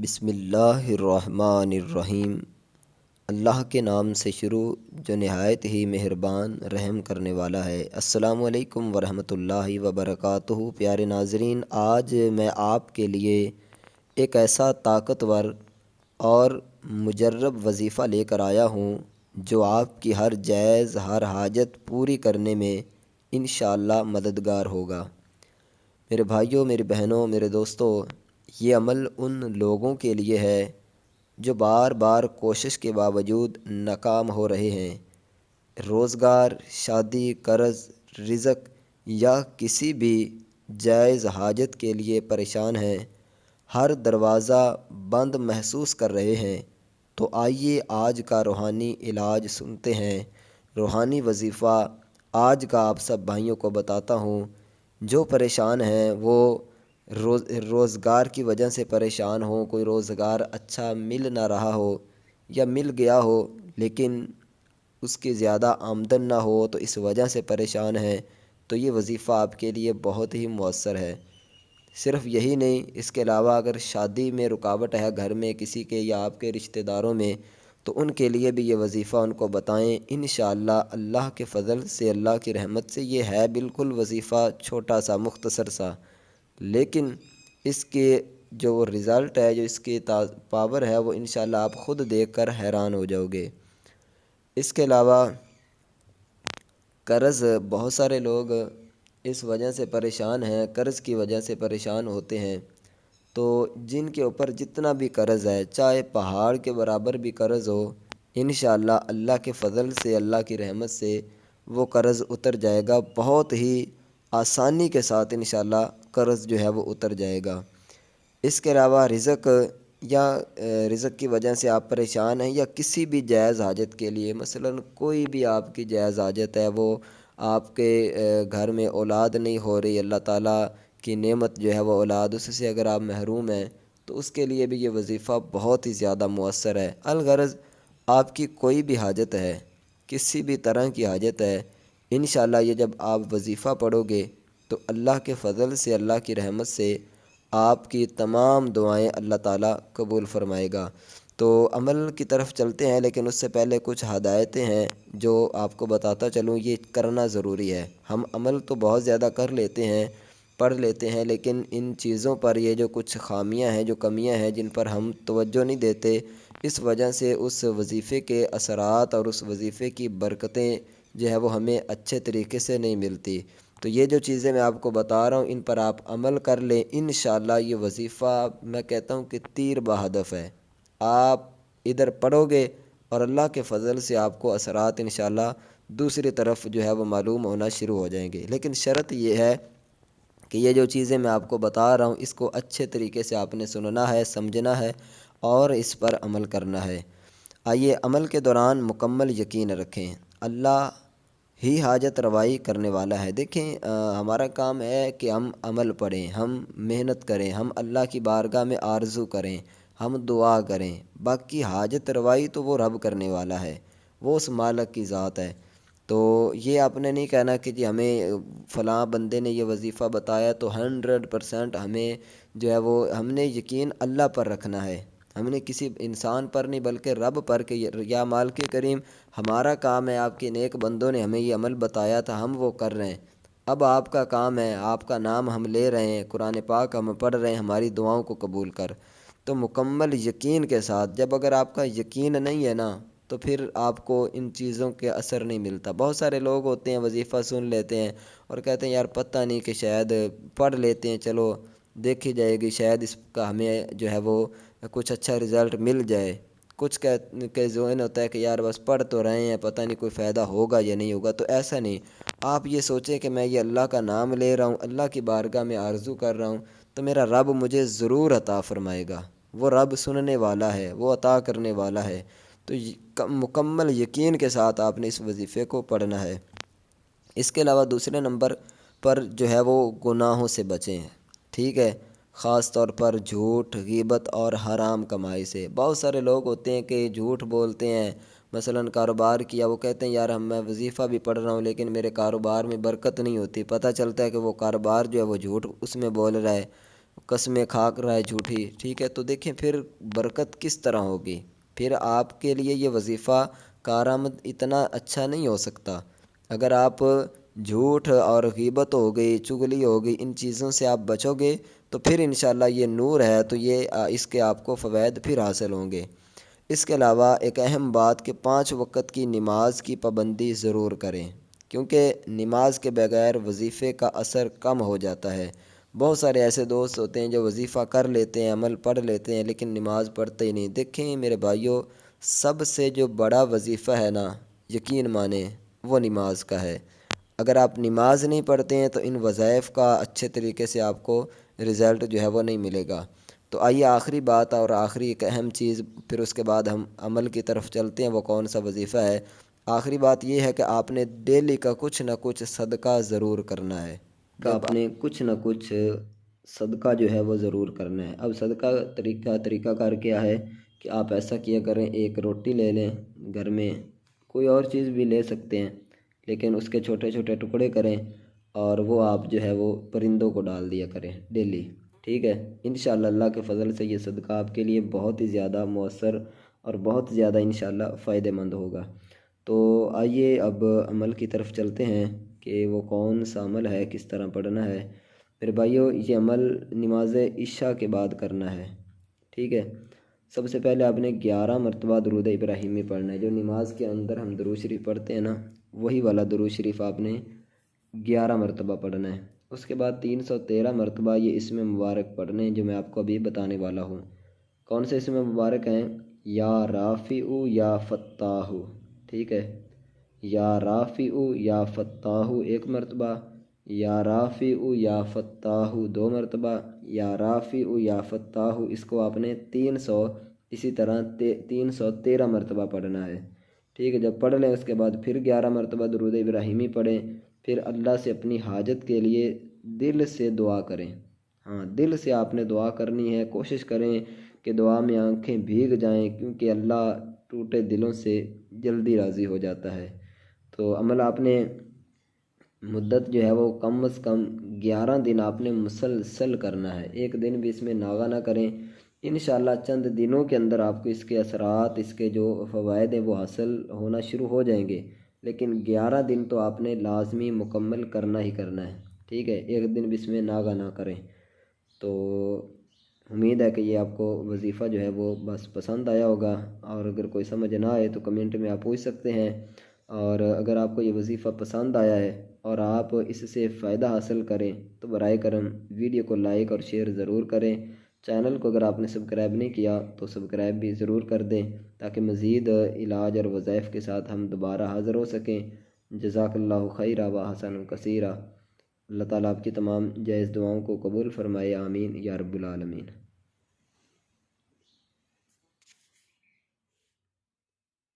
بسم اللہ الرحمن الرحیم۔ اللہ کے نام سے شروع جو نہایت ہی مہربان رحم کرنے والا ہے۔ السلام علیکم ورحمۃ اللہ وبرکاتہ۔ پیارے ناظرین، آج میں آپ کے لیے ایک ایسا طاقتور اور مجرب وظیفہ لے کر آیا ہوں جو آپ کی ہر جائز ہر حاجت پوری کرنے میں انشاءاللہ مددگار ہوگا۔ میرے بھائیوں، میری بہنوں، میرے دوستوں، یہ عمل ان لوگوں کے لیے ہے جو بار بار کوشش کے باوجود ناکام ہو رہے ہیں۔ روزگار، شادی، قرض، رزق یا کسی بھی جائز حاجت کے لیے پریشان ہیں، ہر دروازہ بند محسوس کر رہے ہیں، تو آئیے آج کا روحانی علاج سنتے ہیں۔ روحانی وظیفہ آج کا آپ سب بھائیوں کو بتاتا ہوں۔ جو پریشان ہیں وہ روزگار کی وجہ سے پریشان ہوں، کوئی روزگار اچھا مل نہ رہا ہو یا مل گیا ہو لیکن اس کی زیادہ آمدن نہ ہو تو اس وجہ سے پریشان ہیں، تو یہ وظیفہ آپ کے لیے بہت ہی مؤثر ہے۔ صرف یہی نہیں، اس کے علاوہ اگر شادی میں رکاوٹ ہے گھر میں کسی کے یا آپ کے رشتہ داروں میں، تو ان کے لیے بھی یہ وظیفہ ان کو بتائیں۔ انشاءاللہ اللہ کے فضل سے، اللہ کی رحمت سے، یہ ہے بالکل وظیفہ چھوٹا سا، مختصر سا، لیکن اس کے جو رزلٹ ہے، جو اس کی پاور ہے، وہ انشاءاللہ آپ خود دیکھ کر حیران ہو جاؤ گے۔ اس کے علاوہ قرض، بہت سارے لوگ اس وجہ سے پریشان ہیں، قرض کی وجہ سے پریشان ہوتے ہیں۔ تو جن کے اوپر جتنا بھی قرض ہے، چاہے پہاڑ کے برابر بھی قرض ہو، انشاءاللہ اللہ کے فضل سے، اللہ کی رحمت سے وہ قرض اتر جائے گا، بہت ہی آسانی کے ساتھ انشاءاللہ قرض جو ہے وہ اتر جائے گا۔ اس کے علاوہ رزق یا رزق کی وجہ سے آپ پریشان ہیں، یا کسی بھی جائز حاجت کے لیے، مثلا کوئی بھی آپ کی جائز حاجت ہے، وہ آپ کے گھر میں اولاد نہیں ہو رہی، اللہ تعالیٰ کی نعمت جو ہے وہ اولاد، اس سے اگر آپ محروم ہیں تو اس کے لیے بھی یہ وظیفہ بہت ہی زیادہ مؤثر ہے۔ الغرض آپ کی کوئی بھی حاجت ہے، کسی بھی طرح کی حاجت ہے، انشاءاللہ یہ جب آپ وظیفہ پڑھو گے تو اللہ کے فضل سے، اللہ کی رحمت سے آپ کی تمام دعائیں اللہ تعالیٰ قبول فرمائے گا۔ تو عمل کی طرف چلتے ہیں، لیکن اس سے پہلے کچھ ہدایتیں ہیں جو آپ کو بتاتا چلوں، یہ کرنا ضروری ہے۔ ہم عمل تو بہت زیادہ کر لیتے ہیں، پڑھ لیتے ہیں، لیکن ان چیزوں پر یہ جو کچھ خامیاں ہیں، جو کمیاں ہیں، جن پر ہم توجہ نہیں دیتے، اس وجہ سے اس وظیفے کے اثرات اور اس وظیفے کی برکتیں جو ہے وہ ہمیں اچھے طریقے سے نہیں ملتی۔ تو یہ جو چیزیں میں آپ کو بتا رہا ہوں، ان پر آپ عمل کر لیں، انشاءاللہ یہ وظیفہ میں کہتا ہوں کہ تیر بہدف ہے۔ آپ ادھر پڑھو گے اور اللہ کے فضل سے آپ کو اثرات انشاءاللہ دوسری طرف جو ہے وہ معلوم ہونا شروع ہو جائیں گے، لیکن شرط یہ ہے کہ یہ جو چیزیں میں آپ کو بتا رہا ہوں، اس کو اچھے طریقے سے آپ نے سننا ہے، سمجھنا ہے اور اس پر عمل کرنا ہے۔ آئیے عمل کے دوران مکمل یقین رکھیں، اللہ ہی حاجت روائی کرنے والا ہے۔ دیکھیں، ہمارا کام ہے کہ ہم عمل پڑھیں، ہم محنت کریں، ہم اللہ کی بارگاہ میں آرزو کریں، ہم دعا کریں، باقی حاجت روائی تو وہ رب کرنے والا ہے، وہ اس مالک کی ذات ہے۔ تو یہ آپ نے نہیں کہنا کہ جی ہمیں فلاں بندے نے یہ وظیفہ بتایا تو 100% ہمیں جو ہے وہ، ہم نے یقین اللہ پر رکھنا ہے، ہم نے کسی انسان پر نہیں بلکہ رب پر، کہ یا مالک کریم ہمارا کام ہے، آپ کے نیک بندوں نے ہمیں یہ عمل بتایا تھا، ہم وہ کر رہے ہیں، اب آپ کا کام ہے، آپ کا نام ہم لے رہے ہیں، قرآن پاک ہم پڑھ رہے ہیں، ہماری دعاؤں کو قبول کر۔ تو مکمل یقین کے ساتھ، جب اگر آپ کا یقین نہیں ہے نا، تو پھر آپ کو ان چیزوں کے اثر نہیں ملتا۔ بہت سارے لوگ ہوتے ہیں وظیفہ سن لیتے ہیں اور کہتے ہیں یار پتہ نہیں، کہ شاید پڑھ لیتے ہیں، چلو دیکھی جائے گی، شاید اس کا ہمیں جو ہے وہ کچھ اچھا رزلٹ مل جائے۔ کچھ کہ ذہن ہوتا ہے کہ یار بس پڑھ تو رہے ہیں، پتہ نہیں کوئی فائدہ ہوگا یا نہیں ہوگا۔ تو ایسا نہیں، آپ یہ سوچیں کہ میں یہ اللہ کا نام لے رہا ہوں، اللہ کی بارگاہ میں آرزو کر رہا ہوں، تو میرا رب مجھے ضرور عطا فرمائے گا، وہ رب سننے والا ہے، وہ عطا کرنے والا ہے۔ تو مکمل یقین کے ساتھ آپ نے اس وظیفے کو پڑھنا ہے۔ اس کے علاوہ دوسرے نمبر پر جو ہے وہ گناہوں سے بچیں، ٹھیک ہے، خاص طور پر جھوٹ، غیبت اور حرام کمائی سے۔ بہت سارے لوگ ہوتے ہیں کہ جھوٹ بولتے ہیں، مثلا کاروبار کیا، وہ کہتے ہیں یار میں وظیفہ بھی پڑھ رہا ہوں لیکن میرے کاروبار میں برکت نہیں ہوتی، پتہ چلتا ہے کہ وہ کاروبار جو ہے وہ جھوٹ اس میں بول رہا ہے، قسمیں کھا کر رہا ہے جھوٹی، ٹھیک ہے، تو دیکھیں پھر برکت کس طرح ہوگی، پھر آپ کے لیے یہ وظیفہ کارآمد اتنا اچھا نہیں ہو سکتا۔ اگر آپ جھوٹ اور غیبت ہو گئی، چغلی ہو گئی، ان چیزوں سے آپ بچو گے تو پھر انشاءاللہ یہ نور ہے تو یہ اس کے آپ کو فوائد پھر حاصل ہوں گے۔ اس کے علاوہ ایک اہم بات کہ 5 وقت کی نماز کی پابندی ضرور کریں، کیونکہ نماز کے بغیر وظیفے کا اثر کم ہو جاتا ہے۔ بہت سارے ایسے دوست ہوتے ہیں جو وظیفہ کر لیتے ہیں، عمل پڑھ لیتے ہیں، لیکن نماز پڑھتے ہی نہیں۔ دیکھیں میرے بھائیوں، سب سے جو بڑا وظیفہ ہے نا، یقین مانیں وہ نماز کا ہے۔ اگر آپ نماز نہیں پڑھتے ہیں تو ان وظائف کا اچھے طریقے سے آپ کو رزلٹ جو ہے وہ نہیں ملے گا۔ تو آئیے آخری بات اور آخری ایک اہم چیز، پھر اس کے بعد ہم عمل کی طرف چلتے ہیں، وہ کون سا وظیفہ ہے۔ آخری بات یہ ہے کہ آپ نے ڈیلی کا کچھ نہ کچھ صدقہ ضرور کرنا ہے، کہ آپ نے کچھ نہ کچھ صدقہ جو ہے وہ ضرور کرنا ہے۔ اب صدقہ طریقہ کار کیا ہے کہ آپ ایسا کیا کریں، ایک روٹی لے لیں، گھر میں کوئی اور چیز بھی لے سکتے ہیں، لیکن اس کے چھوٹے چھوٹے ٹکڑے کریں اور وہ آپ جو ہے وہ پرندوں کو ڈال دیا کریں ڈیلی، ٹھیک ہے۔ انشاءاللہ اللہ کے فضل سے یہ صدقہ آپ کے لیے بہت ہی زیادہ مؤثر اور بہت زیادہ انشاءاللہ فائدہ مند ہوگا۔ تو آئیے اب عمل کی طرف چلتے ہیں کہ وہ کون سا عمل ہے، کس طرح پڑھنا ہے۔ میرے بھائیو، یہ عمل نماز عشاء کے بعد کرنا ہے، ٹھیک ہے۔ سب سے پہلے آپ نے 11 مرتبہ درود ابراہیمی پڑھنا ہے۔ جو نماز کے اندر ہم درود شریف پڑھتے ہیں نا، وہی والا درود شریف آپ نے 11 مرتبہ پڑھنا ہے۔ اس کے بعد 313 مرتبہ یہ اسم مبارک پڑھنے ہیں جو میں آپ کو ابھی بتانے والا ہوں۔ کون سے اسم مبارک ہیں؟ یا رافع یا فتاح، ٹھیک ہے۔ یا رافع یا فتاح 1 مرتبہ، یا رافع یا فتاح 2 مرتبہ، یا رافع یا فتاح، اس کو آپ نے 300 اسی طرح 313 مرتبہ پڑھنا ہے، ٹھیک ہے۔ جب پڑھ لیں اس کے بعد پھر 11 مرتبہ درود ابراہیمی پڑھیں، پھر اللہ سے اپنی حاجت کے لیے دل سے دعا کریں۔ ہاں، دل سے آپ نے دعا کرنی ہے، کوشش کریں کہ دعا میں آنکھیں بھیگ جائیں، کیونکہ اللہ ٹوٹے دلوں سے جلدی راضی ہو جاتا ہے۔ تو عمل آپ نے مدت جو ہے وہ کم از کم 11 دن آپ نے مسلسل کرنا ہے، ایک دن بھی اس میں ناغہ نہ کریں۔ انشاءاللہ چند دنوں کے اندر آپ کو اس کے اثرات، اس کے جو فوائد ہیں وہ حاصل ہونا شروع ہو جائیں گے، لیکن 11 دن تو آپ نے لازمی مکمل کرنا ہی کرنا ہے، ٹھیک ہے۔ ایک دن بھی اس میں ناغہ نہ کریں۔ تو امید ہے کہ یہ آپ کو وظیفہ جو ہے وہ بس پسند آیا ہوگا، اور اگر کوئی سمجھ نہ آئے تو کمنٹ میں آپ پوچھ سکتے ہیں، اور اگر آپ کو یہ وظیفہ پسند آیا ہے اور آپ اس سے فائدہ حاصل کریں تو برائے کرم ویڈیو کو لائک اور شیئر ضرور کریں۔ چینل کو اگر آپ نے سبسکرائب نہیں کیا تو سبسکرائب بھی ضرور کر دیں، تاکہ مزید علاج اور وظائف کے ساتھ ہم دوبارہ حاضر ہو سکیں۔ جزاک اللہ خیرہ و حسن کثیرہ۔ اللہ تعالیٰ آپ کی تمام جائز دعاؤں کو قبول فرمائے، آمین یا رب العالمین۔